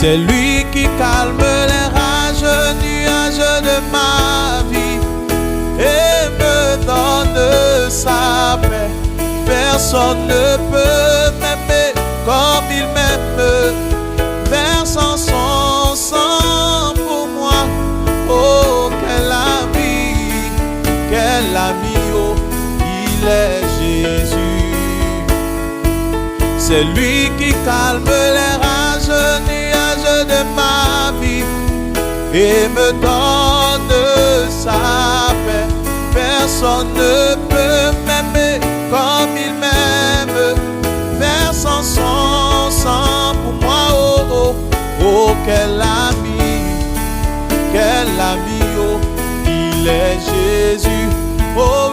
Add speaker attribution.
Speaker 1: C'est lui qui calme les rages, nuages de ma vie et me donne sa paix. Personne ne peut m'aimer comme il m'aime, versant son sang pour moi. Oh, quel ami, oh, il est Jésus. C'est lui qui calme les rages, nuages de ma vie et me donne sa paix. Personne ne peut m'aimer comme il m'aime, versant son sang pour moi. Oh, oh, oh, quel ami, oh, il est Jésus. Oh,